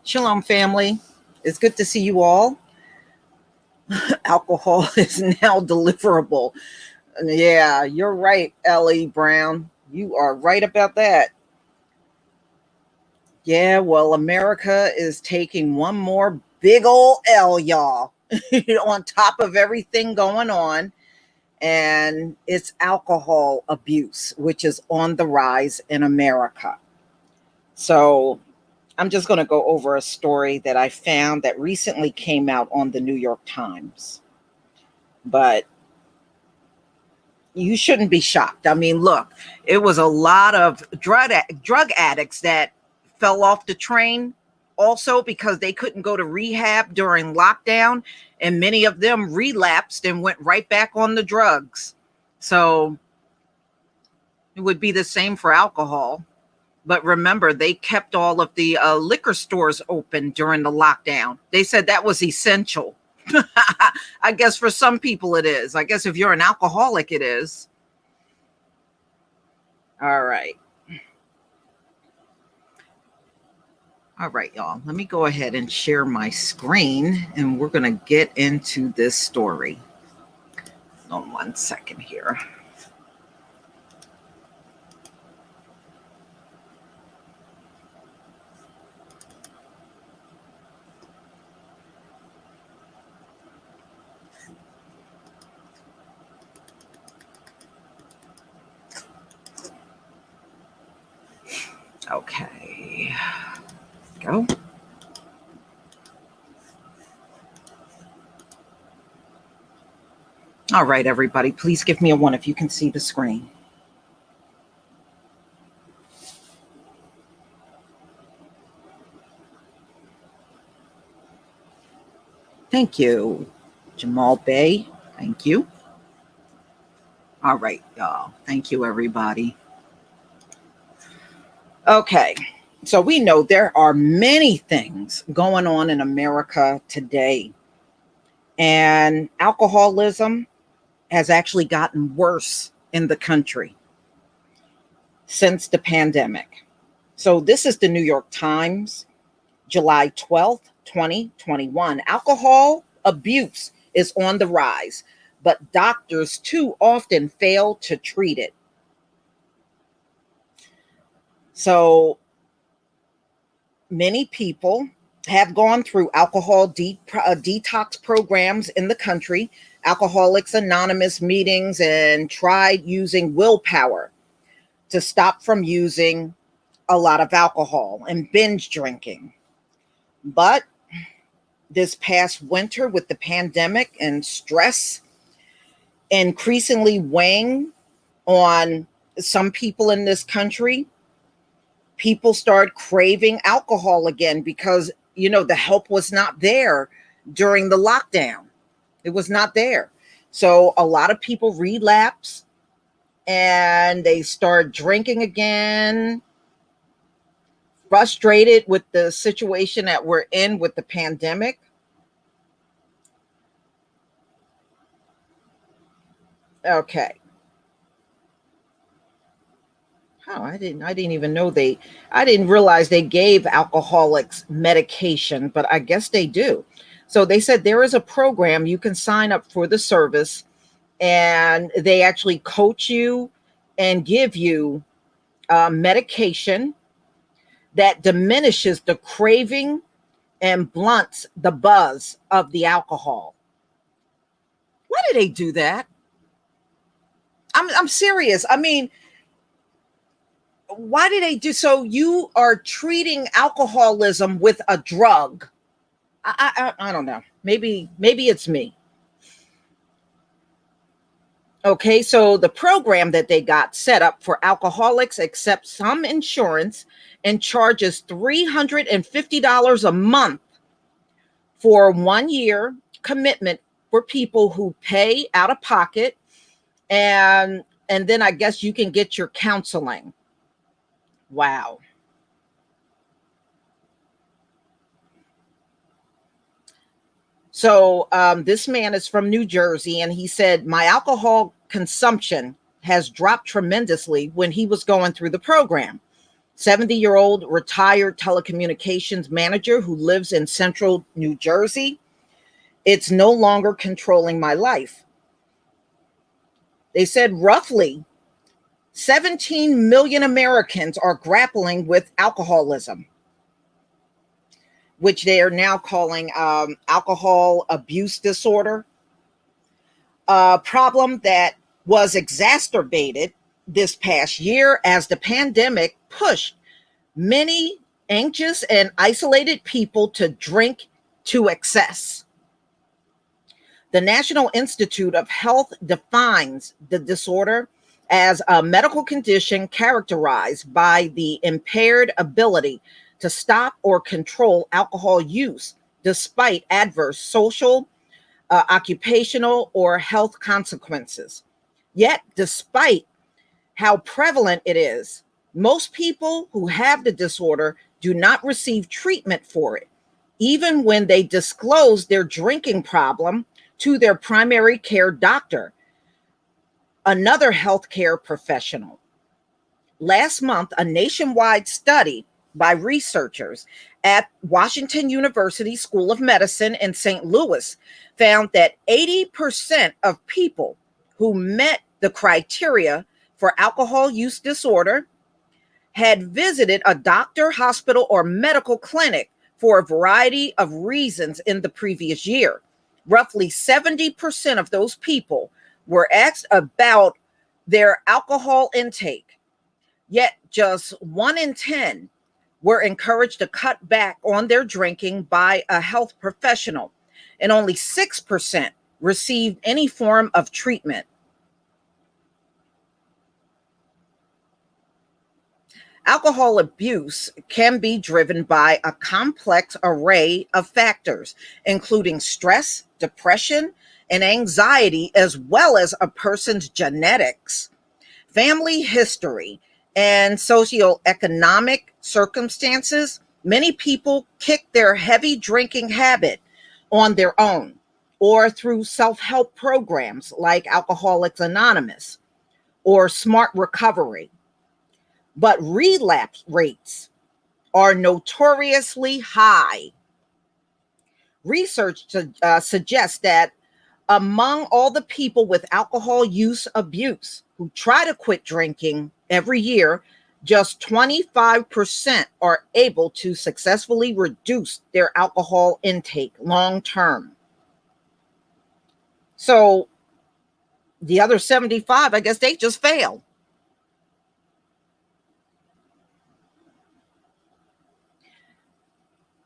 Shalom, family. It's good to see you all. Alcohol is now deliverable. Yeah, you're right, Ellie Brown. You are right about that. Yeah, well, America is taking one more big old L, y'all, on top of everything going on. And it's alcohol abuse, which is on the rise in America. So I'm just going to go over a story that I found that recently came out on the New York Times. But you shouldn't be shocked. I mean, look, it was a lot of drug addicts that fell off the train also because they couldn't go to rehab during lockdown, and many of them relapsed and went right back on the drugs. So it would be the same for alcohol. But remember, they kept all of the liquor stores open during the lockdown. They said that was essential. I guess for some people it is. I guess if you're an alcoholic, it is. All right. All right, y'all. Let me go ahead and share my screen, and we're going to get into this story. Hold on 1 second here. Okay. Go. All right, everybody. Please give me a 1 if you can see the screen. Thank you, Jamal Bay. Thank you. All right, y'all. Thank you, everybody. Okay. So we know there are many things going on in America today. And alcoholism has actually gotten worse in the country since the pandemic. So this is the New York Times, July 12th, 2021. Alcohol abuse is on the rise, but doctors too often fail to treat it. So many people have gone through alcohol detox programs in the country, Alcoholics Anonymous meetings, and tried using willpower to stop from using a lot of alcohol and binge drinking. But this past winter, with the pandemic and stress increasingly weighing on some people in this country, people start craving alcohol again because, the help was not there during the lockdown. It was not there. So a lot of people relapse and they start drinking again, frustrated with the situation that we're in with the pandemic. Okay. Oh, I didn't even know I didn't realize they gave alcoholics medication, but I guess they do. So they said there is a program you can sign up for the service, and they actually coach you and give you medication that diminishes the craving and blunts the buzz of the alcohol. Why do they do that? I'm serious. I mean, why do they do so? You are treating alcoholism with a drug. I don't know. Maybe it's me. Okay, so the program that they got set up for alcoholics accepts some insurance and charges $350 a month for 1 year commitment for people who pay out of pocket, and then I guess you can get your counseling. Wow. So this man is from New Jersey, and he said, my alcohol consumption has dropped tremendously when he was going through the program. 70-year-old retired telecommunications manager who lives in central New Jersey. It's no longer controlling my life. They said roughly 17 million Americans are grappling with alcoholism, which they are now calling alcohol abuse disorder, a problem that was exacerbated this past year as the pandemic pushed many anxious and isolated people to drink to excess. The National Institute of Health defines the disorder as a medical condition characterized by the impaired ability to stop or control alcohol use despite adverse social, occupational, or health consequences. Yet, despite how prevalent it is, most people who have the disorder do not receive treatment for it, even when they disclose their drinking problem to their primary care doctor, another healthcare professional. Last month, a nationwide study by researchers at Washington University School of Medicine in St. Louis found that 80% of people who met the criteria for alcohol use disorder had visited a doctor, hospital, or medical clinic for a variety of reasons in the previous year. Roughly 70% of those people were asked about their alcohol intake, yet just 1 in 10 were encouraged to cut back on their drinking by a health professional, and only 6% received any form of treatment. Alcohol abuse can be driven by a complex array of factors, including stress, depression, and anxiety, as well as a person's genetics, family history, and socioeconomic circumstances. Many people kick their heavy drinking habit on their own or through self-help programs like Alcoholics Anonymous or Smart Recovery. But relapse rates are notoriously high. Research suggests that among all the people with alcohol use abuse who try to quit drinking every year, just 25% are able to successfully reduce their alcohol intake long term. So the other 75, I guess they just fail.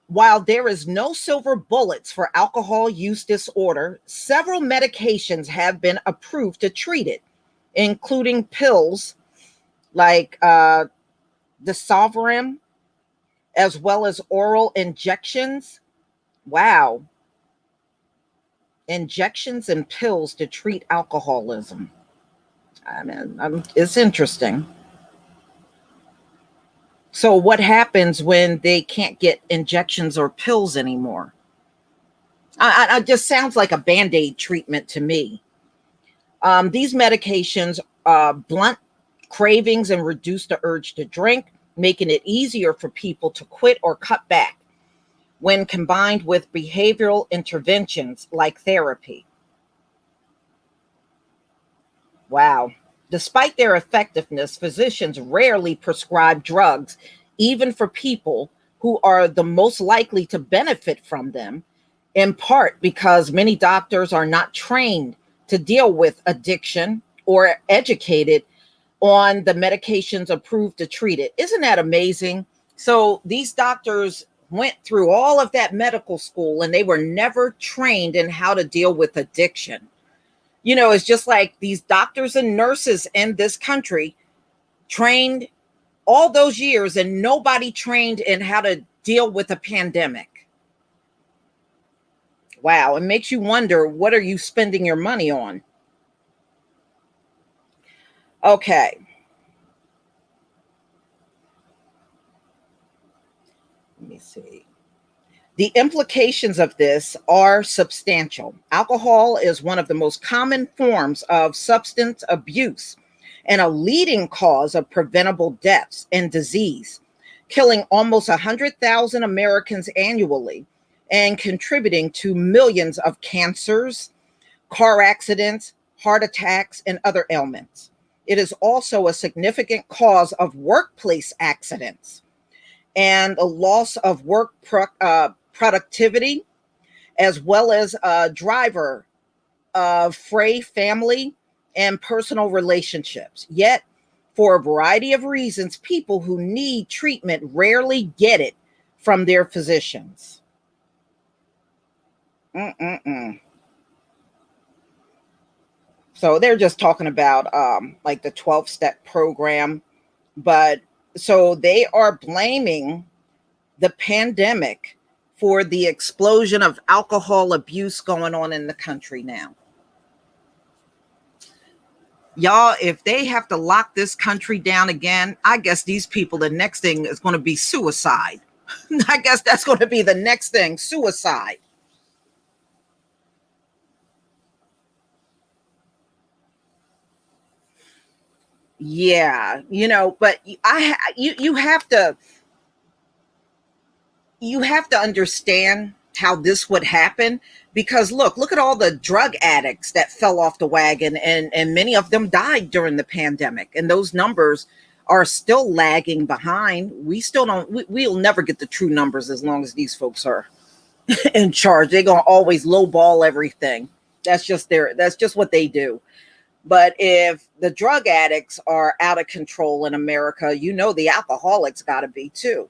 While there is no silver bullets for alcohol use disorder, several medications have been approved to treat it, including pills like Disolviram, as well as oral injections. Wow. Injections and pills to treat alcoholism. I mean, it's interesting. So what happens when they can't get injections or pills anymore? I just sounds like a Band-Aid treatment to me. These medications blunt cravings and reduce the urge to drink, making it easier for people to quit or cut back when combined with behavioral interventions like therapy. Wow. Despite their effectiveness, physicians rarely prescribe drugs, even for people who are the most likely to benefit from them, in part because many doctors are not trained to deal with addiction or educated on the medications approved to treat it. Isn't that amazing? So these doctors went through all of that medical school and they were never trained in how to deal with addiction. You know, it's just like these doctors and nurses in this country trained all those years and nobody trained in how to deal with a pandemic. Wow, it makes you wonder, what are you spending your money on? Okay. Let me see. The implications of this are substantial. Alcohol is one of the most common forms of substance abuse, and a leading cause of preventable deaths and disease, killing almost 100,000 Americans annually and contributing to millions of cancers, car accidents, heart attacks, and other ailments. It is also a significant cause of workplace accidents and a loss of productivity, as well as driver fray family and personal relationships. Yet, for a variety of reasons, people who need treatment rarely get it from their physicians. Mm-mm-mm. So they're just talking about like the 12-step program. But so they are blaming the pandemic for the explosion of alcohol abuse going on in the country now. Y'all, if they have to lock this country down again, I guess these people, the next thing is going to be suicide. I guess that's going to be the next thing, suicide. Yeah, but you have to understand how this would happen, because look at all the drug addicts that fell off the wagon, and many of them died during the pandemic, and those numbers are still lagging behind. We still don't we'll never get the true numbers as long as these folks are in charge. They're going to always lowball everything. That's just what they do. But if the drug addicts are out of control in America, the alcoholics got to be too.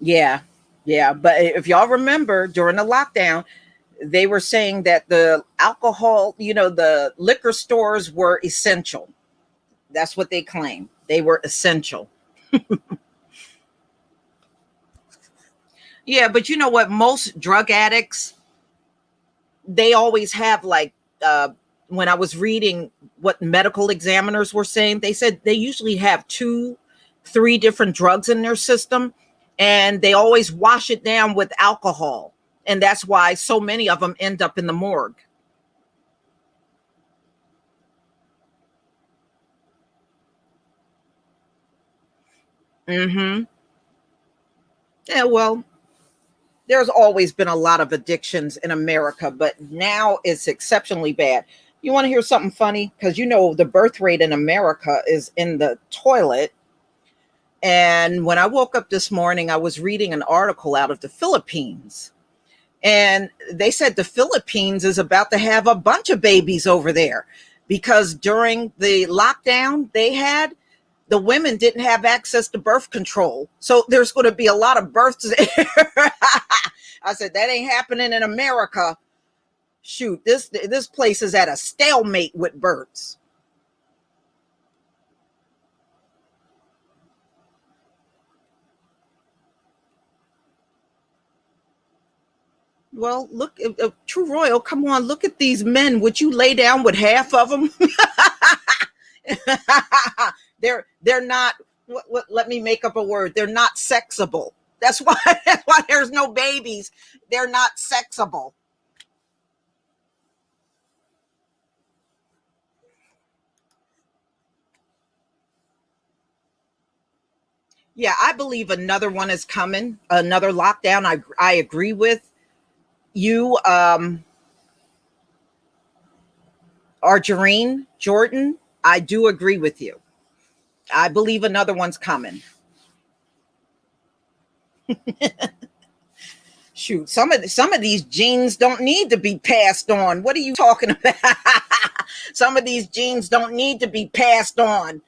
Yeah. Yeah. But if y'all remember during the lockdown, they were saying that the alcohol, the liquor stores were essential. That's what they claim. They were essential. Yeah. But you know what? Most drug addicts, they always have like, when I was reading what medical examiners were saying, they said they usually have two, three different drugs in their system, and they always wash it down with alcohol. And that's why so many of them end up in the morgue. Mm-hmm. Yeah, well, there's always been a lot of addictions in America, but now it's exceptionally bad. You want to hear something funny? Because the birth rate in America is in the toilet. And when I woke up this morning, I was reading an article out of the Philippines. And they said the Philippines is about to have a bunch of babies over there because during the lockdown the women didn't have access to birth control. So there's going to be a lot of births there. I said, that ain't happening in America. Shoot, this place is at a stalemate with births. Well, look, True Royal, come on, look at these men. Would you lay down with half of them? They're not. Let me make up a word. They're not sexable. That's why. That's why there's no babies. They're not sexable. Yeah, I believe another one is coming. Another lockdown. I agree with you, Argerine Jordan. I do agree with you. I believe another one's coming. Shoot, some of these genes don't need to be passed on. What are you talking about? Some of these genes don't need to be passed on.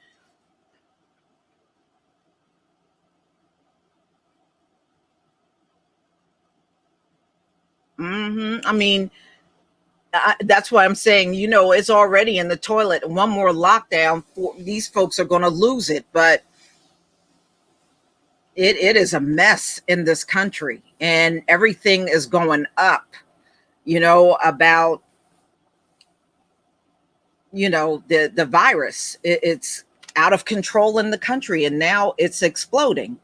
I mean, that's why I'm saying, it's already in the toilet. One more lockdown, these folks are going to lose it. But it is a mess in this country, and everything is going up. About the virus. It's out of control in the country, and now it's exploding.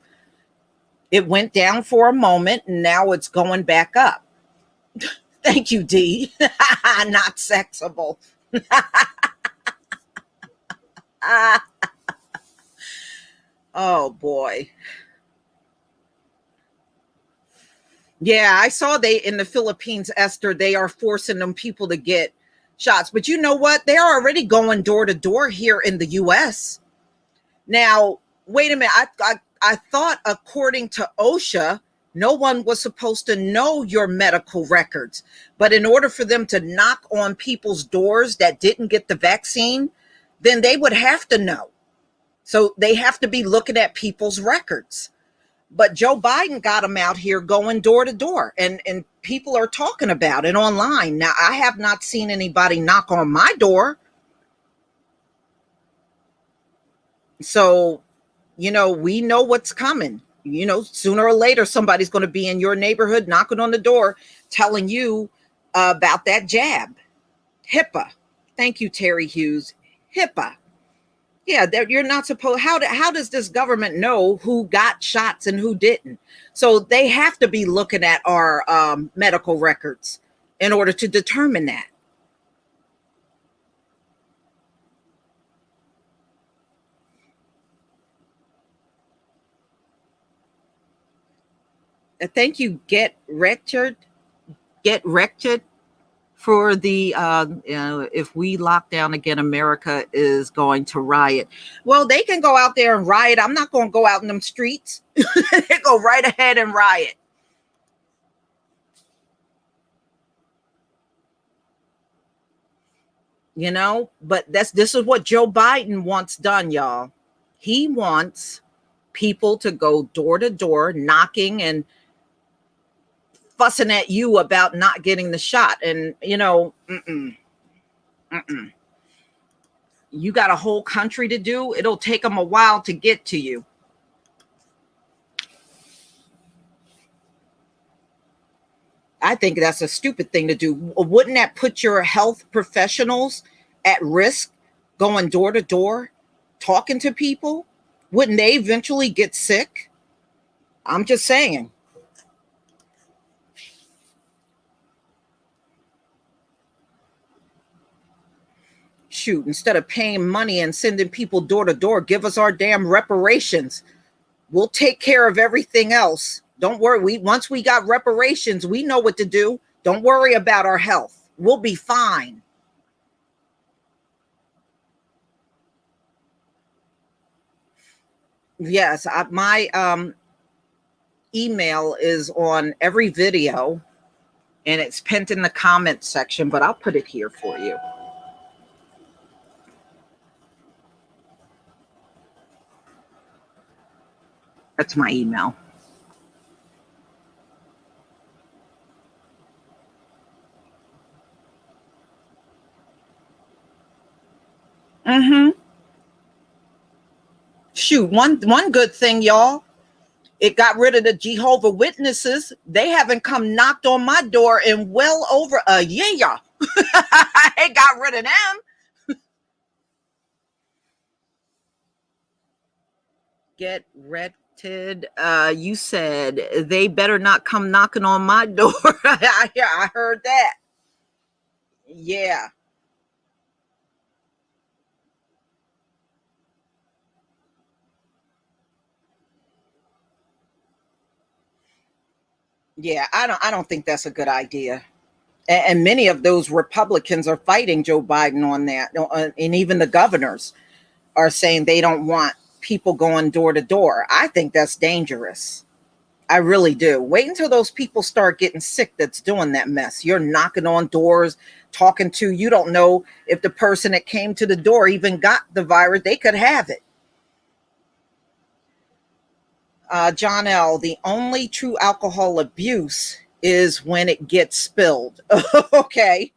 It went down for a moment and now it's going back up. Thank you, D. Not sexable. Ah, oh boy. Yeah, I saw they in the Philippines, Esther, they are forcing them people to get shots. But you know what? They're already going door to door here in the US. Now, wait a minute. I thought according to OSHA, no one was supposed to know your medical records. But in order for them to knock on people's doors that didn't get the vaccine, then they would have to know. So they have to be looking at people's records. But Joe Biden got them out here going door to door, and people are talking about it online. Now, I have not seen anybody knock on my door. So, we know what's coming. Sooner or later, somebody's going to be in your neighborhood knocking on the door telling you about that jab. HIPAA. Thank you, Terry Hughes. HIPAA. Yeah, you're not supposed. How does this government know who got shots and who didn't? So they have to be looking at our medical records in order to determine that. Thank you, Get wretched for the if we lock down again, America is going to riot. Well, they can go out there and riot. I'm not going to go out in them streets. They go right ahead and riot. But this is what Joe Biden wants done, y'all. He wants people to go door to door knocking and fussing at you about not getting the shot. And mm-mm. You got a whole country to do. It'll take them a while to get to you. I think that's a stupid thing to do. Wouldn't that put your health professionals at risk going door to door, talking to people? Wouldn't they eventually get sick? I'm just saying. Shoot, instead of paying money and sending people door to door, give us our damn reparations. We'll take care of everything else. Don't worry. Once we got reparations, we know what to do. Don't worry about our health. We'll be fine. Yes, my email is on every video and it's pinned in the comment section, but I'll put it here for you. That's my email. Mm-hmm. Shoot, one good thing, y'all. It got rid of the Jehovah Witnesses. They haven't come knocked on my door in well over a year. It got rid of them. Get wretched. You said they better not come knocking on my door. I heard that. Yeah. Yeah, I don't think that's a good idea. And many of those Republicans are fighting Joe Biden on that. And even the governors are saying they don't want people going door to door. I think that's dangerous. I really do. Wait until those people start getting sick that's doing that mess. You're knocking on doors, talking to, you don't know if the person that came to the door even got the virus. They could have it. John L., the only true alcohol abuse is when it gets spilled. Okay.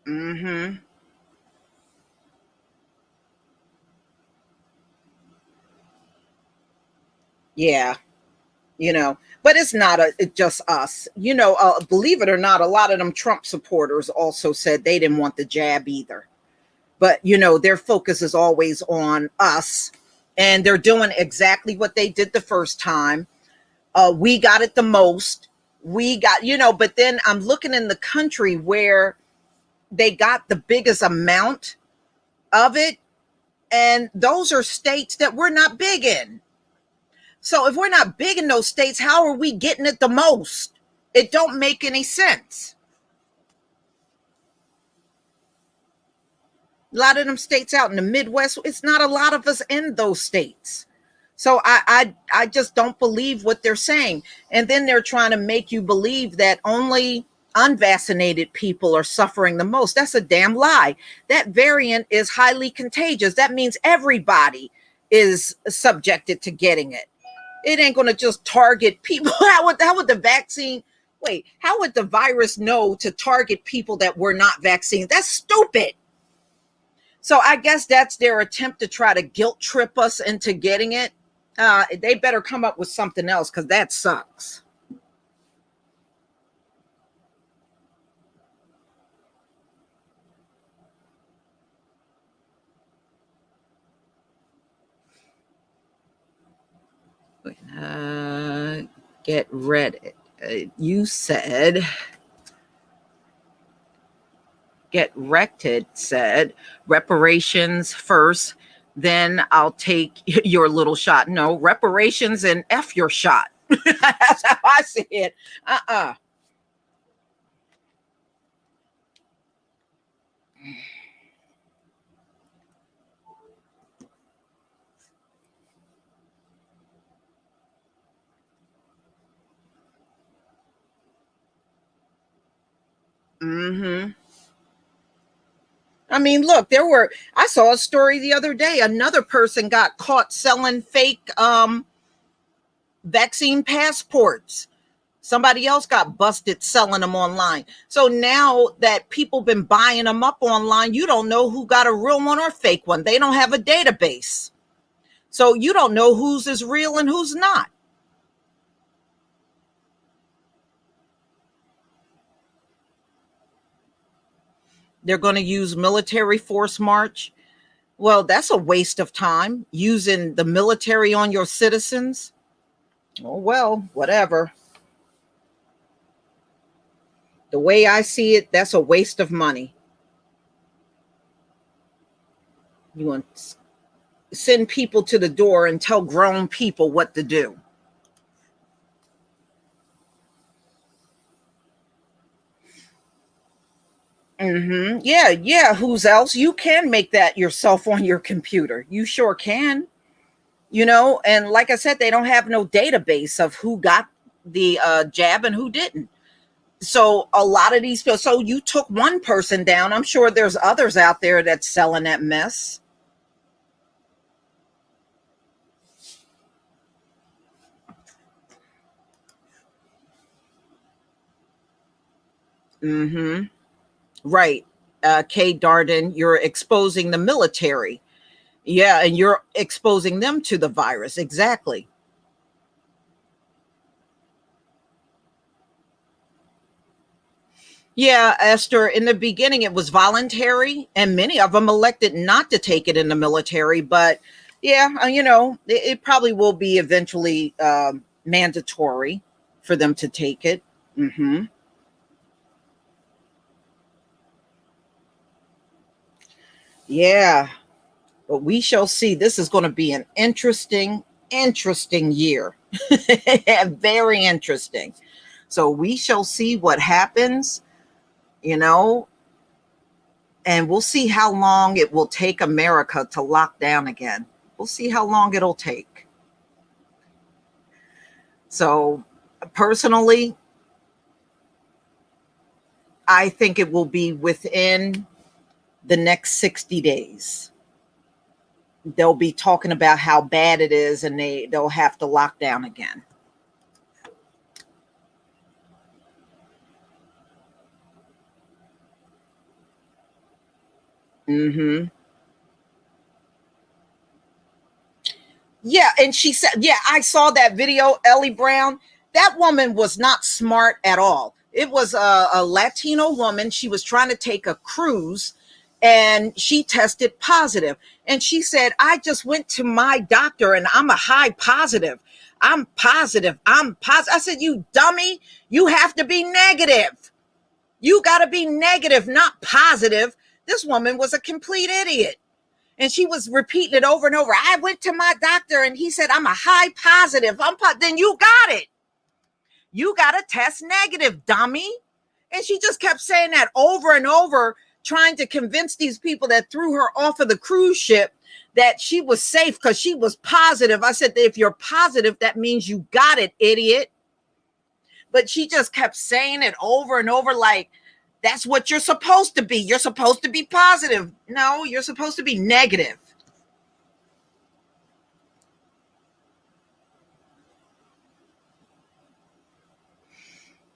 Mm-hmm. Yeah. But it's not just us. Believe it or not, a lot of them Trump supporters also said they didn't want the jab either. But their focus is always on us, and they're doing exactly what they did the first time. We got it the most. We got, but then I'm looking in the country where they got the biggest amount of it, and those are states that we're not big in. So if we're not big in those states, how are we getting it the most? It don't make any sense. A lot of them states out in the Midwest, it's not a lot of us in those states. So I just don't believe what they're saying. And then they're trying to make you believe that only unvaccinated people are suffering the most. That's a damn lie. That variant is highly contagious. That means everybody is subjected to getting it. It ain't going to just target people. How would the vaccine, wait, how would the virus know to target people that were not vaccinated? That's stupid. So I guess that's their attempt to try to guilt trip us into getting it. They better come up with something else, because that sucks. Get read. You said get wrecked said reparations first, then I'll take your little shot. No, reparations and F your shot. That's how I see it. Uh-uh. Mm-hmm. I mean, look, I saw a story the other day. Another person got caught selling fake vaccine passports. Somebody else got busted selling them online. So now that people been buying them up online, you don't know who got a real one or fake one. They don't have a database. So you don't know whose is real and who's not. They're going to use military force march. Well, that's a waste of time, using the military on your citizens. Oh, well, whatever. The way I see it, that's a waste of money. You want to send people to the door and tell grown people what to do. Mm-hmm. Yeah, yeah. Who's else? You can make that yourself on your computer. You sure can. And like I said, they don't have no database of who got the jab and who didn't. So a lot of these people, so you took one person down. I'm sure there's others out there that's selling that mess. Mm-hmm. Right. Kay Darden, you're exposing the military. Yeah, and you're exposing them to the virus. Exactly. Yeah, Esther, in the beginning it was voluntary, and many of them elected not to take it in the military. But yeah, it probably will be eventually mandatory for them to take it. Hmm. Yeah, but we shall see. This is going to be an interesting year. Very interesting. So we shall see what happens, you know, and we'll see how long it will take America to lock down again. We'll see how long it'll take. So, personally, I think it will be within the next 60 days. They'll be talking about how bad it is, and they'll have to lock down again. Hmm. Yeah, and she said, yeah, I saw that video, Ellie Brown. That woman was not smart at all. It was a Latino woman. She was trying to take a cruise and she tested positive. And she said, I just went to my doctor and I'm a high positive. I'm positive. I'm positive. I said, you dummy, you have to be negative. You got to be negative, not positive. This woman was a complete idiot. And she was repeating it over and over. I went to my doctor and he said, I'm a high positive. Then you got it. You got to test negative, dummy. And she just kept saying that over and over, trying to convince these people that threw her off of the cruise ship that she was safe because she was positive. I said, if you're positive, that means you got it, idiot. But she just kept saying it over and over like, that's what you're supposed to be. You're supposed to be positive. No, you're supposed to be negative.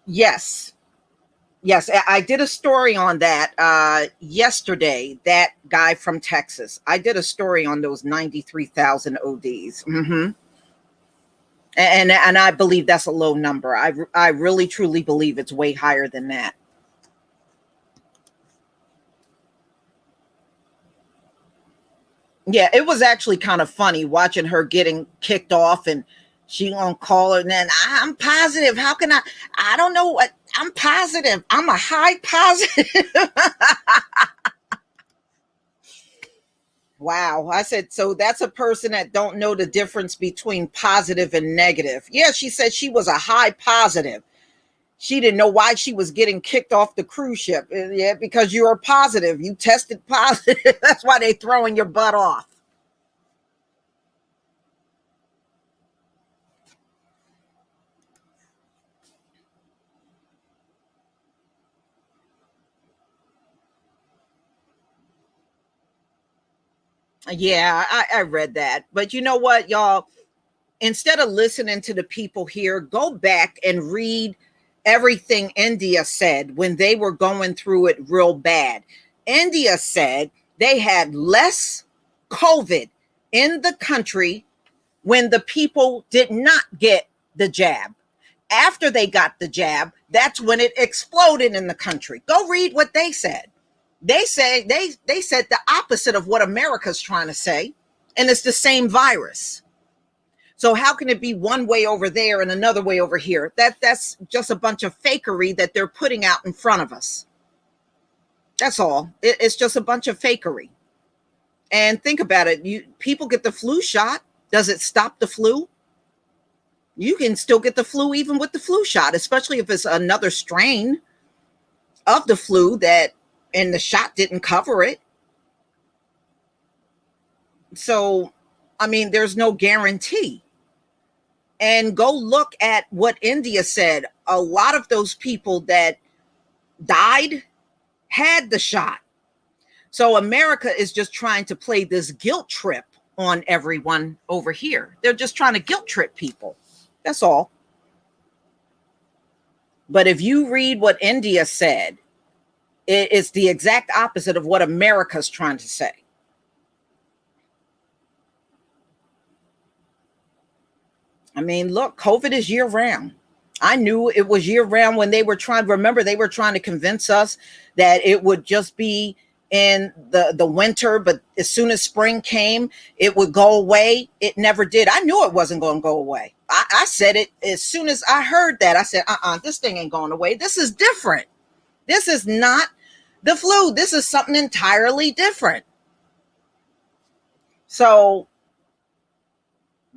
Yes. Yes, I did a story on that yesterday. That guy from Texas. I did a story on those 93,000 ODs. And I believe that's a low number. I really truly believe it's way higher than that. Yeah, it was actually kind of funny watching her getting kicked off and she on call her and then I'm positive. How can I don't know what I'm positive. I'm a high positive. Wow. I said, so that's a person that don't know the difference between positive and negative. Yeah, she said she was a high positive. She didn't know why she was getting kicked off the cruise ship. Yeah, because you were positive. You tested positive. That's why they throwing your butt off. Yeah, I read that. But you know what, y'all? Instead of listening to the people here, go back and read everything India said when they were going through it real bad. India said they had less COVID in the country when the people did not get the jab. After they got the jab, that's when it exploded in the country. Go read what they said. They said the opposite of what America's trying to say, and it's the same virus. So how can it be one way over there and another way over here? That's just a bunch of fakery that they're putting out in front of us. That's all. It's just a bunch of fakery. And think about it. People get the flu shot. Does it stop the flu? You can still get the flu even with the flu shot, especially if it's another strain of the flu that and the shot didn't cover it. So, I mean, there's no guarantee. And go look at what India said. A lot of those people that died had the shot. So America is just trying to play this guilt trip on everyone over here. They're just trying to guilt trip people. That's all. But if you read what India said, it's the exact opposite of what America's trying to say. I mean, look, COVID is year round. I knew it was year round when they were trying. Remember, they were trying to convince us that it would just be in the winter, but as soon as spring came, it would go away. It never did. I knew it wasn't going to go away. I said it as soon as I heard that. I said, this thing ain't going away. This is different. This is not the flu. This is something entirely different. So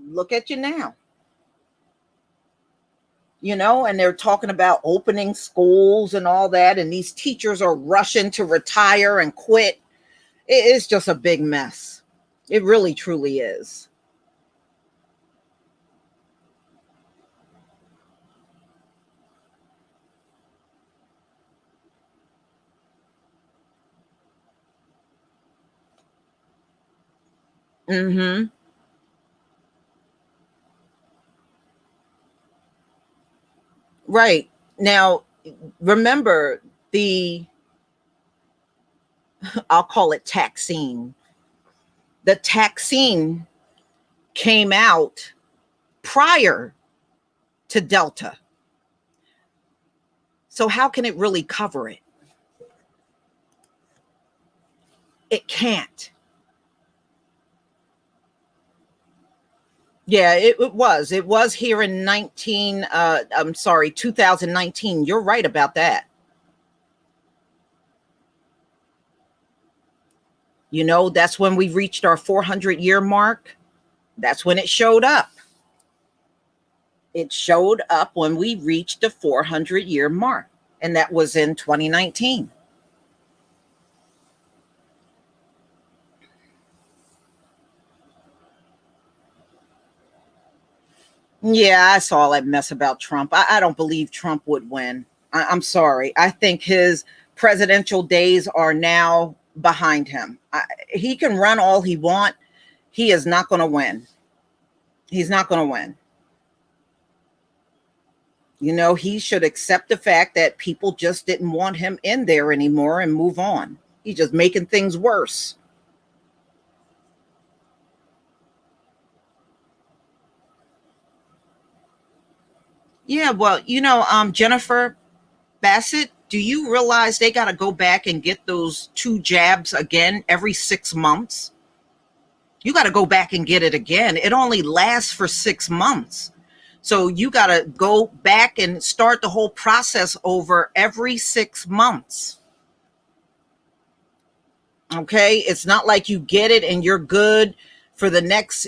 look at you now. And they're talking about opening schools and all that, and these teachers are rushing to retire and quit. It is just a big mess. It really truly is. Mm-hmm. Right. Now, remember I'll call it taxine. The taxine came out prior to Delta. So how can it really cover it? It can't. Yeah, it was. It was here in 2019. You're right about that. You know, that's when we reached our 400-year mark. That's when it showed up. It showed up when we reached the 400-year mark, and that was in 2019. Yeah, I saw all that mess about Trump. I don't believe Trump would win. I'm sorry. I think his presidential days are now behind him. He can run all he want. He is not going to win. He's not going to win. You know, he should accept the fact that people just didn't want him in there anymore and move on. He's just making things worse. Yeah, well, Jennifer Bassett, do you realize they got to go back and get those 2 jabs again every 6 months? You got to go back and get it again. It only lasts for 6 months. So you got to go back and start the whole process over every 6 months. Okay. It's not like you get it and you're good for the next,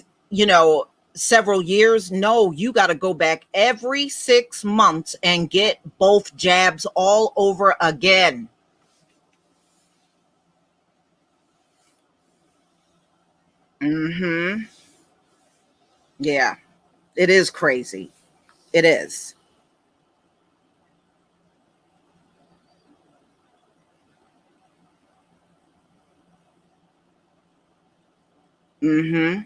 several years. No, you got to go back every 6 months and get both jabs all over again. Mm-hmm. Yeah, it is crazy. It is. Mm-hmm.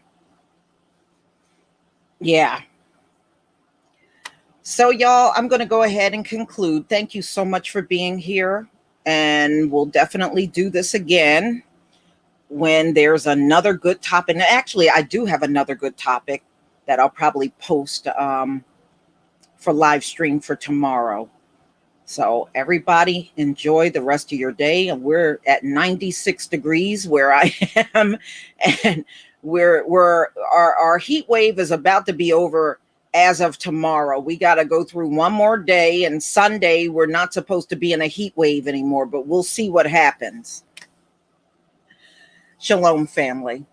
Yeah. So, y'all, I'm going to go ahead and conclude. Thank you so much for being here. And we'll definitely do this again when there's another good topic. And actually, I do have another good topic that I'll probably post for live stream for tomorrow. So everybody enjoy the rest of your day. And we're at 96 degrees where I am. And our heat wave is about to be over as of tomorrow. We got to go through one more day, and Sunday we're not supposed to be in a heat wave anymore, but we'll see what happens. Shalom, family.